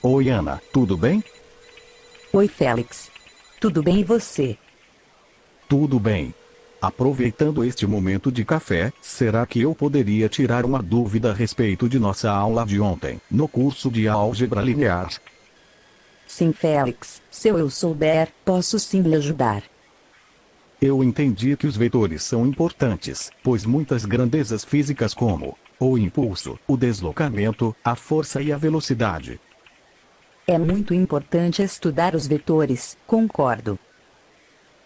Oi, Ana, tudo bem? Oi, Félix. Tudo bem e você? Tudo bem. Aproveitando este momento de café, será que eu poderia tirar uma dúvida a respeito de nossa aula de ontem, no curso de álgebra linear? Sim, Félix. Se eu souber, posso sim lhe ajudar. Eu entendi que os vetores são importantes, pois muitas grandezas físicas como o impulso, o deslocamento, a força e a velocidade. É muito importante estudar os vetores, concordo.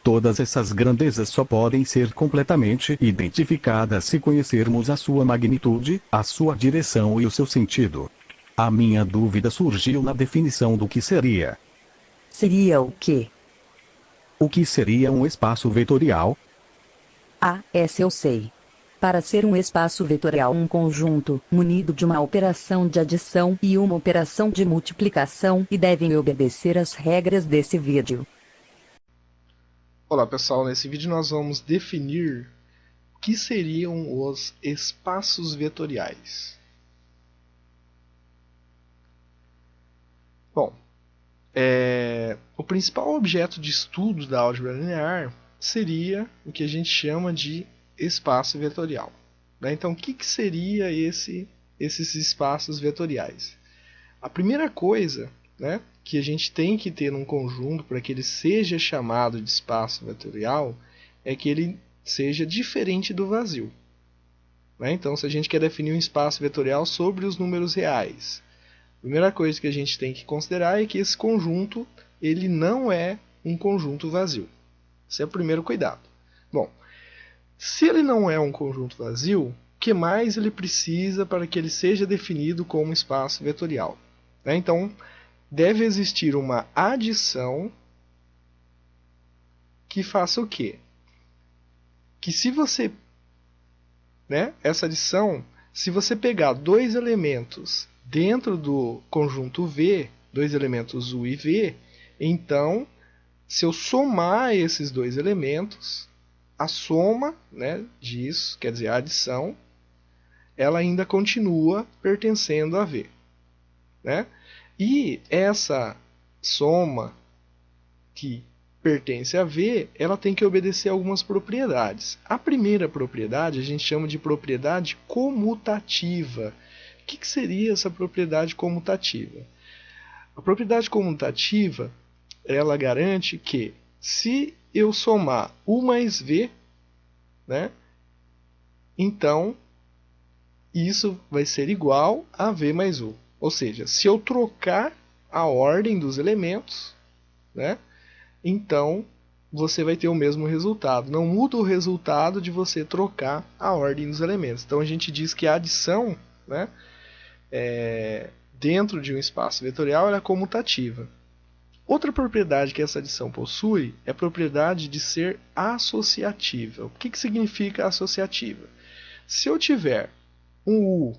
Todas essas grandezas só podem ser completamente identificadas se conhecermos a sua magnitude, a sua direção e o seu sentido. A minha dúvida surgiu na definição do que seria. Seria o quê? O que seria um espaço vetorial? Ah, essa eu sei. Para ser um espaço vetorial, um conjunto, munido de uma operação de adição e uma operação de multiplicação, e devem obedecer às regras desse vídeo. Olá pessoal, nesse vídeo nós vamos definir o que seriam os espaços vetoriais. Bom, o principal objeto de estudo da álgebra linear seria o que a gente chama de espaço vetorial. Então, o que seria esses espaços vetoriais? A primeira coisa, que a gente tem que ter num conjunto para que ele seja chamado de espaço vetorial é que ele seja diferente do vazio. Então, se a gente quer definir um espaço vetorial sobre os números reais, a primeira coisa que a gente tem que considerar é que esse conjunto ele não é um conjunto vazio. Esse é o primeiro cuidado. Bom, se ele não é um conjunto vazio, o que mais ele precisa para que ele seja definido como espaço vetorial? Então, deve existir uma adição que faça o quê? Que se você, essa adição, se você pegar dois elementos dentro do conjunto V, dois elementos U e V, então, se eu somar esses dois elementos, a soma disso, quer dizer, a adição, ela ainda continua pertencendo a V. E essa soma que pertence a V, ela tem que obedecer a algumas propriedades. A primeira propriedade a gente chama de propriedade comutativa. O que seria essa propriedade comutativa? A propriedade comutativa, ela garante que se eu somar U mais V, então isso vai ser igual a V mais U. Ou seja, se eu trocar a ordem dos elementos, então você vai ter o mesmo resultado. Não muda o resultado de você trocar a ordem dos elementos. Então a gente diz que a adição, dentro de um espaço vetorial, ela é comutativa. Outra propriedade que essa adição possui é a propriedade de ser associativa. O que significa associativa? Se eu tiver um U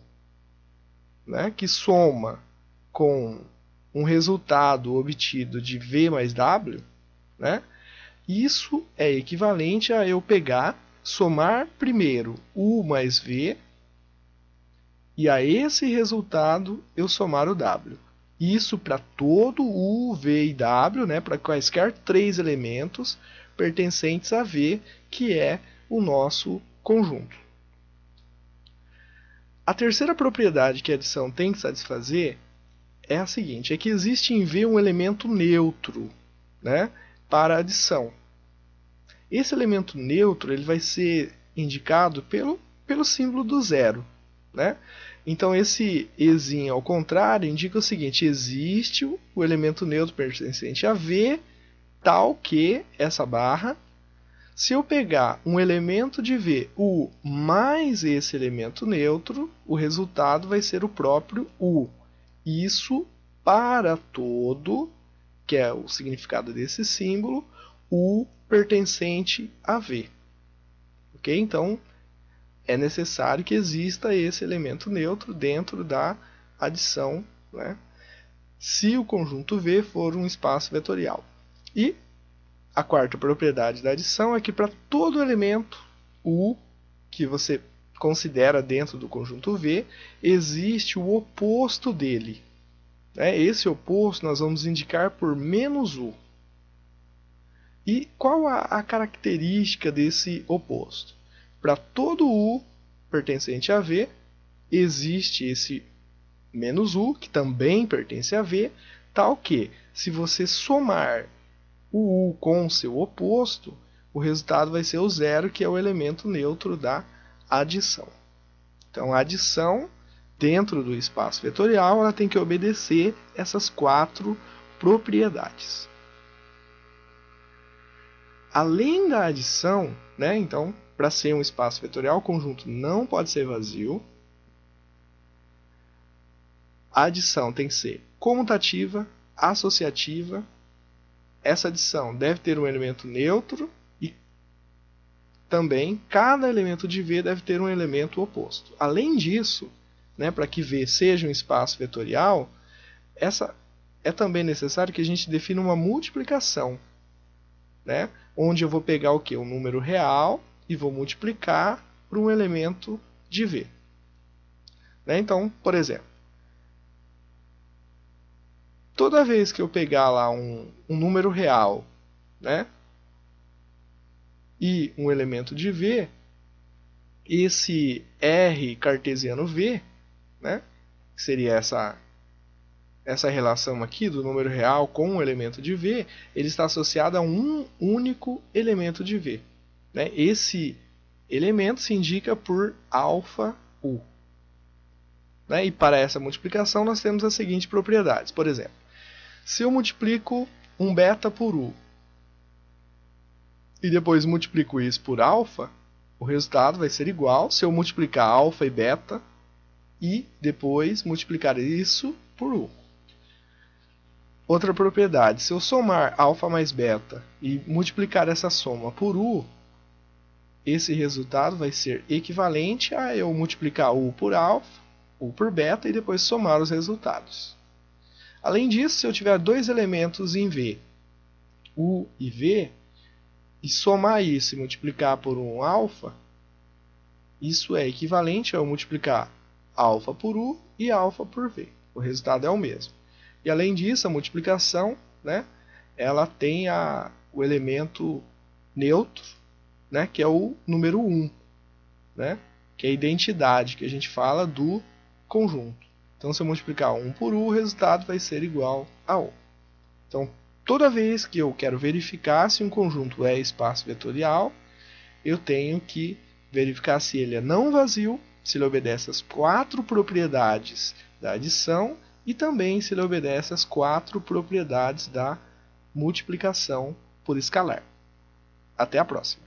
que soma com um resultado obtido de V mais W, isso é equivalente a eu pegar, somar primeiro U mais V, e a esse resultado eu somar o W. Isso para todo U, V e W, para quaisquer três elementos pertencentes a V, que é o nosso conjunto. A terceira propriedade que a adição tem que satisfazer é a seguinte, é que existe em V um elemento neutro para a adição. Esse elemento neutro ele vai ser indicado pelo símbolo do zero. Então esse ezinho ao contrário indica o seguinte, existe o elemento neutro pertencente a V, tal que essa barra, se eu pegar um elemento de V, U, mais esse elemento neutro, o resultado vai ser o próprio U. Isso para todo, que é o significado desse símbolo, U pertencente a V. Ok? Então, é necessário que exista esse elemento neutro dentro da adição, se o conjunto V for um espaço vetorial. E a quarta propriedade da adição é que para todo elemento U que você considera dentro do conjunto V, existe o oposto dele. Esse oposto nós vamos indicar por menos U. E qual a característica desse oposto? Para todo U pertencente a V, existe esse menos U, que também pertence a V, tal que, se você somar o U com o seu oposto, o resultado vai ser o zero, que é o elemento neutro da adição. Então, a adição, dentro do espaço vetorial, ela tem que obedecer essas 4 propriedades. Além da adição, então, para ser um espaço vetorial, o conjunto não pode ser vazio. A adição tem que ser comutativa, associativa. Essa adição deve ter um elemento neutro e também cada elemento de V deve ter um elemento oposto. Além disso, para que V seja um espaço vetorial, é também necessário que a gente defina uma multiplicação, onde eu vou pegar o quê? Um número real e vou multiplicar por um elemento de V. Então, por exemplo, toda vez que eu pegar lá um número real, e um elemento de V, esse R cartesiano V, que seria essa relação aqui do número real com um elemento de V, ele está associado a um único elemento de V. Esse elemento se indica por alfa U. E para essa multiplicação nós temos as seguintes propriedades. Por exemplo, se eu multiplico um beta por U e depois multiplico isso por alfa, o resultado vai ser igual se eu multiplicar alfa e beta e depois multiplicar isso por U. Outra propriedade, se eu somar alfa mais beta e multiplicar essa soma por U, esse resultado vai ser equivalente a eu multiplicar U por alfa, U por beta e depois somar os resultados. Além disso, se eu tiver dois elementos em V, U e V, e somar isso e multiplicar por um alfa, isso é equivalente a eu multiplicar alfa por U e alfa por V. O resultado é o mesmo. E além disso, a multiplicação, ela tem o elemento neutro, que é o número 1, que é a identidade que a gente fala do conjunto. Então, se eu multiplicar 1 por U, o resultado vai ser igual a 1. Então, toda vez que eu quero verificar se um conjunto é espaço vetorial, eu tenho que verificar se ele é não vazio, se ele obedece às 4 propriedades da adição e também se ele obedece às 4 propriedades da multiplicação por escalar. Até a próxima.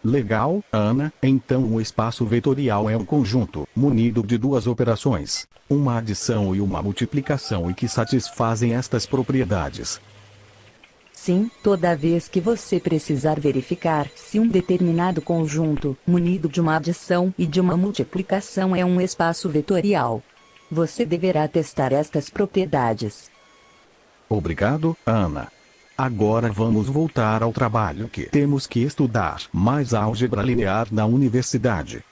Legal, Ana. Então o espaço vetorial é um conjunto munido de duas operações, uma adição e uma multiplicação e que satisfazem estas propriedades. Sim, toda vez que você precisar verificar se um determinado conjunto, munido de uma adição e de uma multiplicação é um espaço vetorial, você deverá testar estas propriedades. Obrigado, Ana. Agora vamos voltar ao trabalho que temos que estudar mais álgebra linear na universidade.